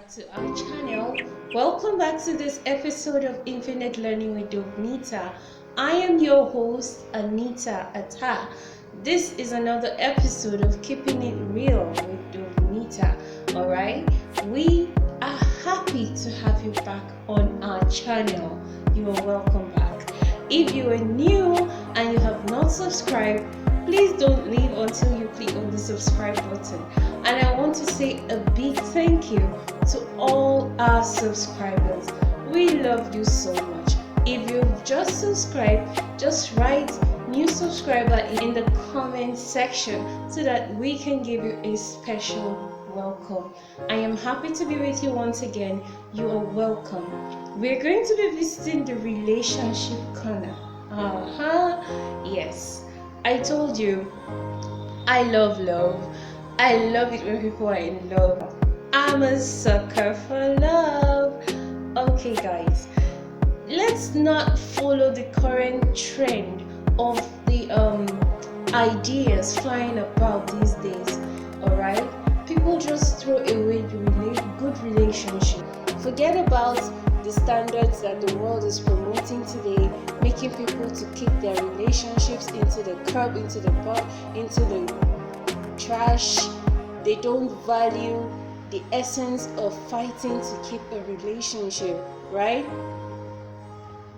back to our channel. Welcome back to this episode of Infinite Learning with Dovenita. I am your host, Anita Atta. This is another episode of Keeping It Real with Dovenita. Alright, we are happy to have you back on our channel. You are welcome back. If you are new and you have not subscribed, please don't leave until you click on the subscribe button. And I want to say a big thank you to all our subscribers. We love you so much. If you've just subscribed, just write new subscriber in the comment section so that we can give you a special welcome. I am happy to be with you once again. You are welcome. We're going to be visiting the relationship corner. Yes, I told you I love love. I love it when people are in love. I'm a sucker for love. Okay guys, let's not follow the current trend of the ideas flying about these days. Alright, people just throw away the good relationship. Forget about the standards that the world is promoting today, making people to kick their relationships into the curb, into the butt, into the trash. They don't value the essence of fighting to keep a relationship, right?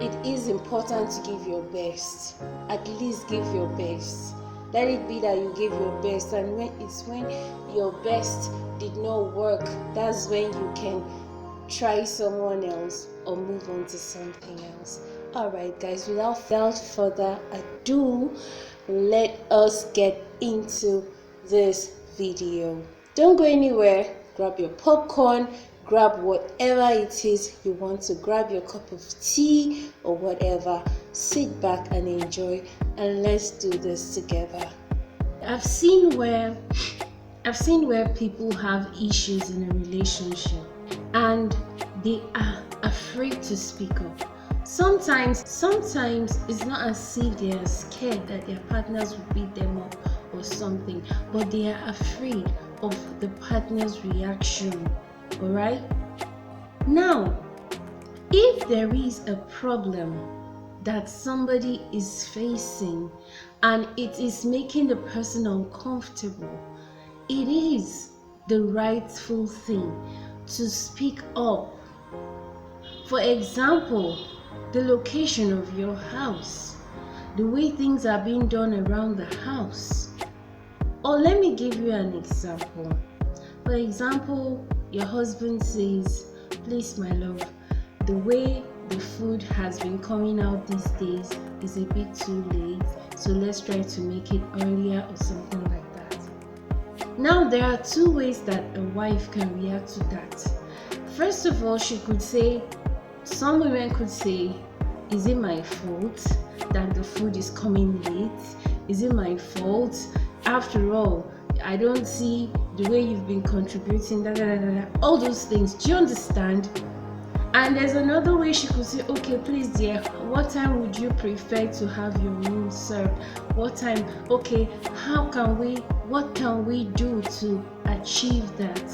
It is important to give your best. At least give your best. Let it be that you give your best, and when your best did not work, that's when you can try someone else or move on to something else. Alright guys, without further ado, let us get into this video. Don't go anywhere. Grab your popcorn, grab whatever it is you want to grab, your cup of tea or whatever. Sit back and enjoy, and let's do this together. I've seen where people have issues in a relationship and they are afraid to speak up. Sometimes it's not as if they are scared that their partners will beat them up or something, but they are afraid of the partner's reaction. Alright? Now, if there is a problem that somebody is facing and it is making the person uncomfortable, it is the rightful thing to speak up. For example, the location of your house, the way things are being done around the house. Or let me give you an example. For example, your husband says, "Please, my love, the way the food has been coming out these days is a bit too late, so let's try to make it earlier," or something like that. Now, there are two ways that a wife can react to that. First of all, some women could say, "Is it my fault that the food is coming late? Is it my fault? After all, I don't see the way you've been contributing, all those things." Do you understand? And there's another way she could say, "Okay, please dear, what time would you prefer to have your meal served? What time? Okay, what can we do to achieve that?"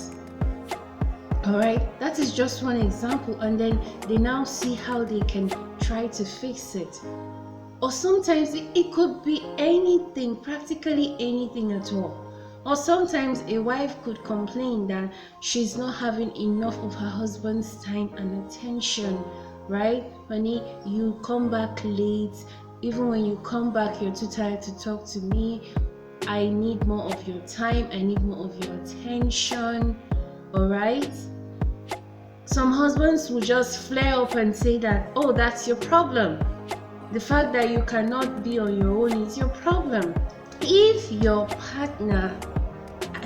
Alright, that is just one example, and then they now see how they can try to fix it. Or sometimes it could be anything, practically anything at all. Or sometimes a wife could complain that she's not having enough of her husband's time and attention, right? Honey, you come back late. Even when you come back, you're too tired to talk to me. I need more of your time. I need more of your attention. Alright? Some husbands will just flare up and say that, "Oh, that's your problem. The fact that you cannot be on your own is your problem." If your partner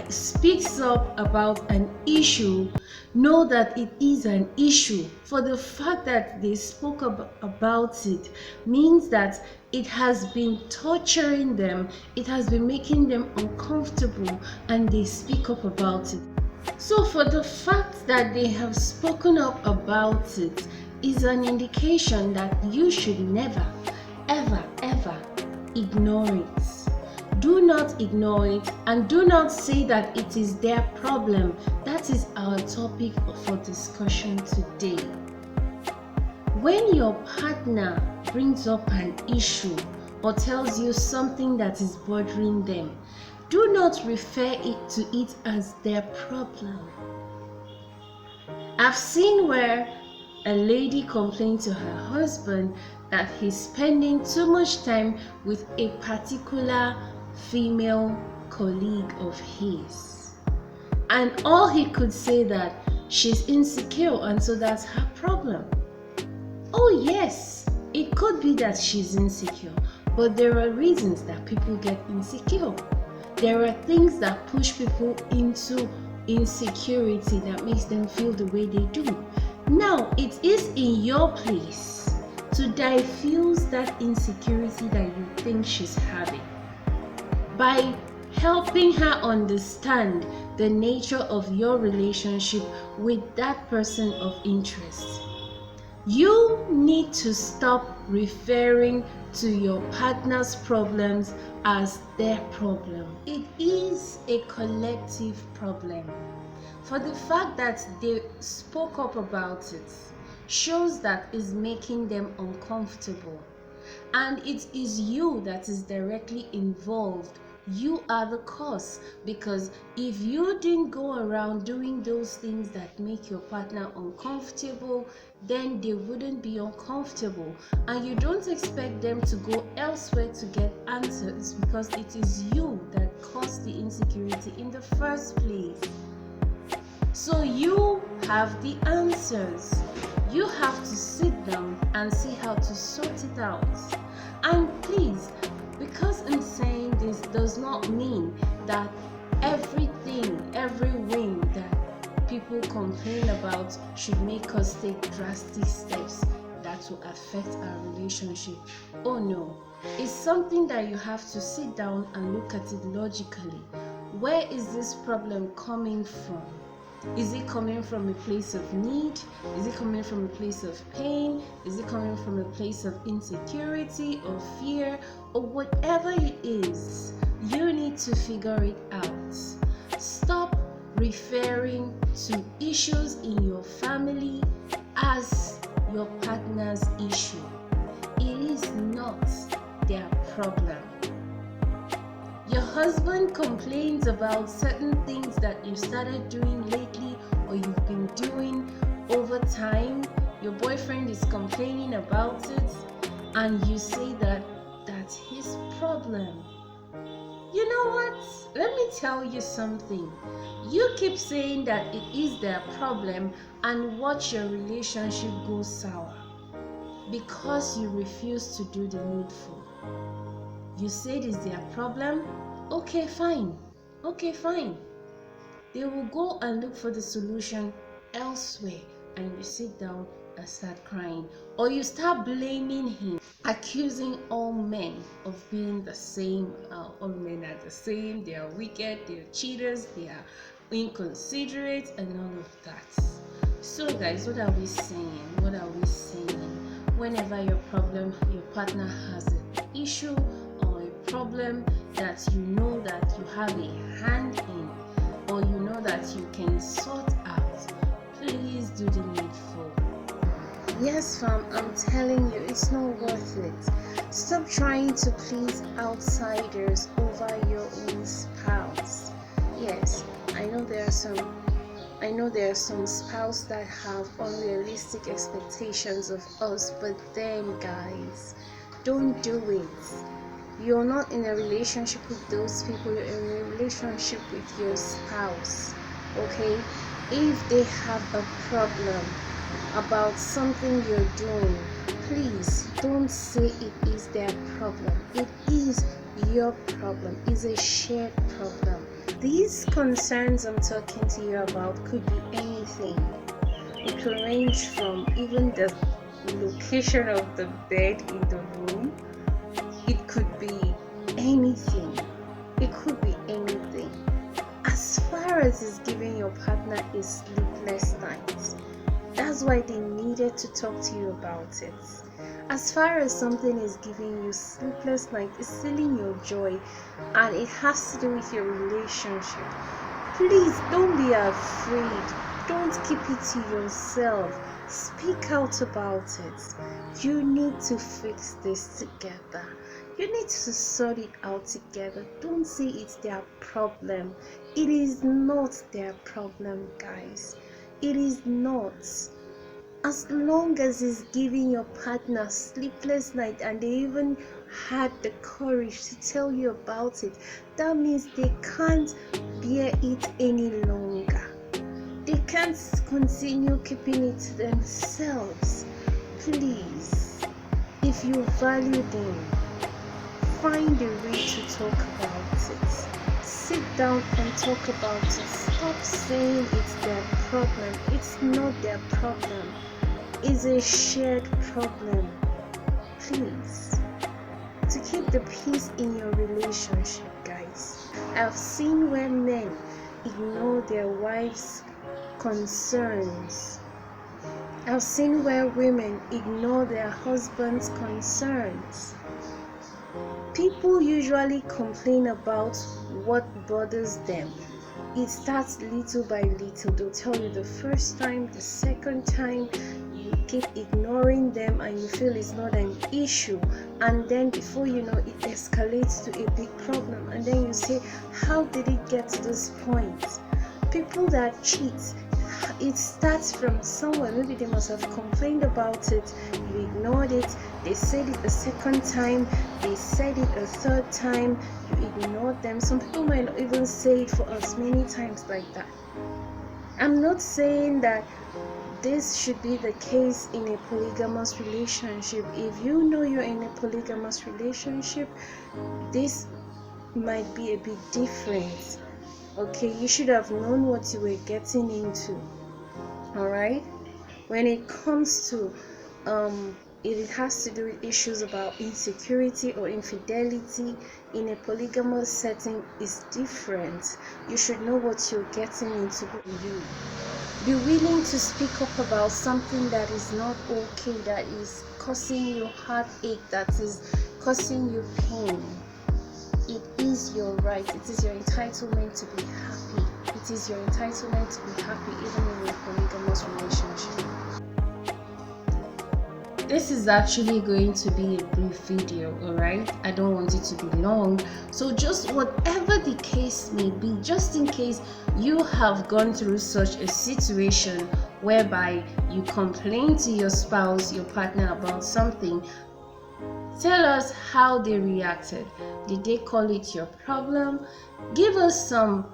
speaks up about an issue, know that it is an issue. For the fact that they spoke about it means that it has been torturing them, it has been making them uncomfortable, and they speak up about it. So for the fact that they have spoken up about it is an indication that you should never, ever, ever ignore it. Do not ignore it and do not say that it is their problem. That is our topic for discussion today. When your partner brings up an issue or tells you something that is bothering them, do not refer to it as their problem. I've seen where a lady complained to her husband that he's spending too much time with a particular female colleague of his. And all he could say that she's insecure and so that's her problem. Oh yes, it could be that she's insecure, but there are reasons that people get insecure. There are things that push people into insecurity that makes them feel the way they do. Now, it is in your place to diffuse that insecurity that you think she's having by helping her understand the nature of your relationship with that person of interest. You need to stop referring to your partner's problems as their problem. It is a collective problem. For the fact that they spoke up about it shows that it's making them uncomfortable. And it is you that is directly involved. You are the cause, because if you didn't go around doing those things that make your partner uncomfortable, then they wouldn't be uncomfortable, and you don't expect them to go elsewhere to get answers because it is you that caused the insecurity in the first place. So you have the answers. You have to sit down and see how to sort it out. And please, because I'm saying this does not mean that everything, every whim that people complain about should make us take drastic steps that will affect our relationship. Oh no, it's something that you have to sit down and look at it logically. Where is this problem coming from? Is it coming from a place of need? Is it coming from a place of pain? Is it coming from a place of insecurity or fear or whatever it is? You need to figure it out. Stop referring to issues in your family as your partner's issue. It is not their problem. Your husband complains about certain things that you started doing lately or you've been doing over time. Your boyfriend is complaining about it and you say that that's his problem. You know what? Let me tell you something. You keep saying that it is their problem and watch your relationship go sour because you refuse to do the needful. You said it's their problem? Okay, fine. They will go and look for the solution elsewhere and you sit down and start crying. Or you start blaming him, accusing all men of being the same. All men are the same, they are wicked, they are cheaters, they are inconsiderate and all of that. So guys, what are we saying? Whenever your partner has an issue or a problem that you know that you have a hand in or you know that you can sort out, please do the needful. Yes fam, I'm telling you, it's not worth it. Stop trying to please outsiders over your own spouse. Yes, I know there are some spouses that have unrealistic expectations of us, but then guys, don't do it. You're not in a relationship with those people, you're in a relationship with your spouse, okay? If they have a problem about something you're doing, please don't say it is their problem. It is your problem. It's a shared problem. These concerns I'm talking to you about could be anything. It could range from even the location of the bed in the room. It could be anything. As far as it's giving your partner a sleepless night, that's That's why they needed to talk to you about it. As far as something is giving you sleepless night, it's stealing your joy, and it has to do with your relationship, please don't be afraid. Don't keep it to yourself. Speak out about it. You need to fix this together. You need to sort it out together. Don't say it's their problem. It is not their problem, guys. It is not. As long as it's giving your partner sleepless night and they even had the courage to tell you about it, that means they can't bear it any longer. They can't continue keeping it to themselves. Please, if you value them, find a way to talk about it. Sit down and talk about it. Stop saying it's their problem. It's not their problem. It's a shared problem. Please, to keep the peace in your relationship, guys. I've seen where men ignore their wives' concerns. I've seen where women ignore their husband's concerns. People usually complain about what bothers them. It starts little by little. They'll tell you the first time, the second time, you keep ignoring them and you feel it's not an issue, and then before you know it escalates to a big problem, and then you say, how did it get to this point? People that cheat, it starts from somewhere. Maybe they must have complained about it, you ignored it, they said it a second time, they said it a third time, you ignored them. Some people might not even say it for as many times like that. I'm not saying that this should be the case in a polygamous relationship. If you know you're in a polygamous relationship, this might be a bit different. Okay, you should have known what you were getting into. Alright? When it comes to it has to do with issues about insecurity or infidelity in a polygamous setting is different. You should know what you're getting into. Be willing to speak up about something that is not okay, that is causing you heartache, that is causing you pain. It is your right. It is your entitlement to be happy. It is your entitlement to be happy even in a polygamous relationship. This is actually going to be a brief video, alright? I don't want it to be long. So just whatever the case may be, just in case you have gone through such a situation whereby you complain to your spouse, your partner about something, tell us how they reacted. Did they call it your problem? Give us some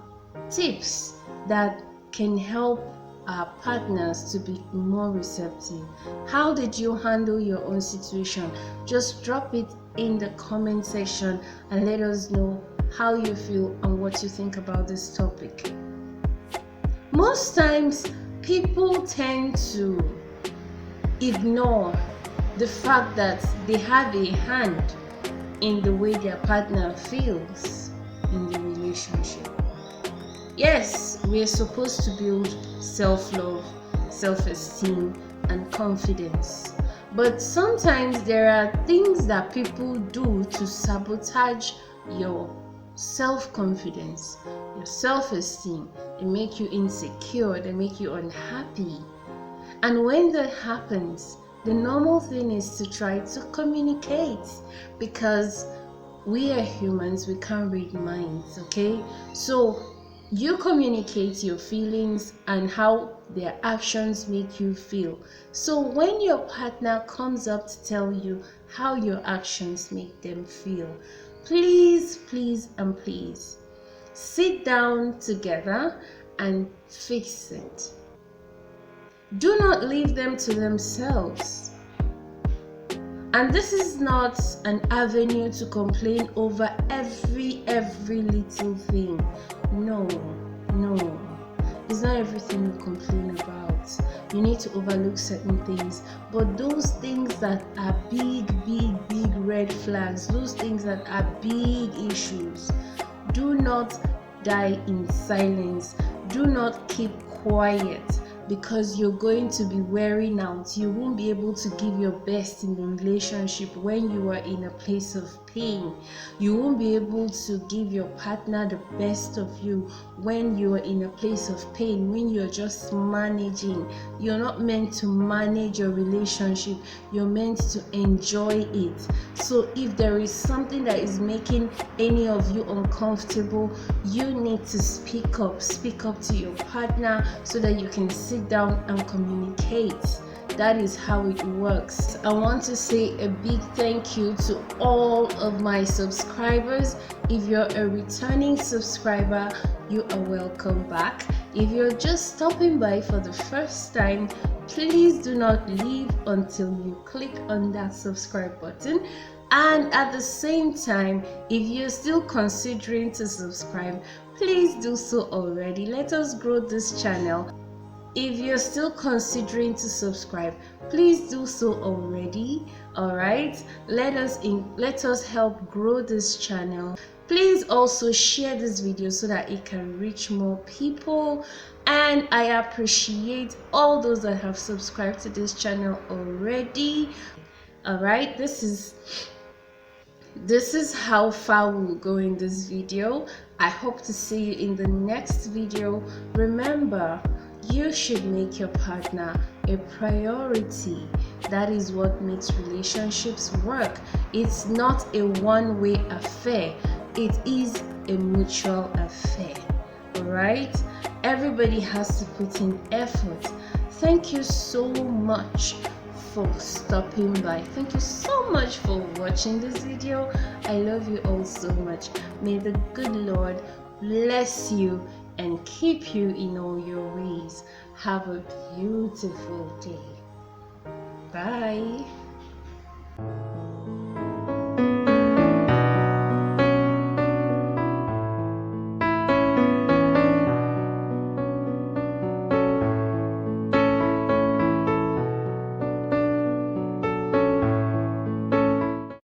tips that can help our partners to be more receptive. How did you handle your own situation? Just drop it in the comment section and let us know how you feel and what you think about this topic. Most times people tend to ignore the fact that they have a hand in the way their partner feels in the relationship. Yes, we're supposed to build self-love, self-esteem, and confidence. But sometimes there are things that people do to sabotage your self-confidence, your self-esteem. They make you insecure, they make you unhappy. And when that happens, the normal thing is to try to communicate, because we are humans, we can't read minds, okay? So you communicate your feelings and how their actions make you feel. So when your partner comes up to tell you how your actions make them feel, please, please, and please sit down together and fix it. Do not leave them to themselves. And this is not an avenue to complain over every little thing. No. It's not everything you complain about. You need to overlook certain things. But those things that are big red flags, those things that are big issues, do not die in silence. Do not keep quiet. because you're going to be wearing out. You won't be able to give your best in the relationship when you are in a place of pain. You won't be able to give your partner the best of you when you are in a place of pain, when you're just managing. You're not meant to manage your relationship, you're meant to enjoy it. So if there is something that is making any of you uncomfortable, you need to speak up to your partner so that you can sit down and communicate. That is how it works. I want to say a big thank you to all of my subscribers. If you're a returning subscriber, you are welcome back. If you're just stopping by for the first time, please do not leave until you click on that subscribe button. And at the same time, if you're still considering to subscribe, please do so already. Let us grow this channel. If you're still considering to subscribe, please do so already. All right, let us help grow this channel. Please also share this video so that it can reach more people. And I appreciate all those that have subscribed to this channel already. All right, this is how far we'll go in this video. I hope to see you in the next video. Remember, you should make your partner a priority. That is what makes relationships work. It's not a one-way affair, it is a mutual affair. All right, everybody has to put in effort. Thank you so much for stopping by. Thank you so much for watching this video. I love you all so much. May the good Lord bless you and keep you in all your ways. Have a beautiful day. Bye.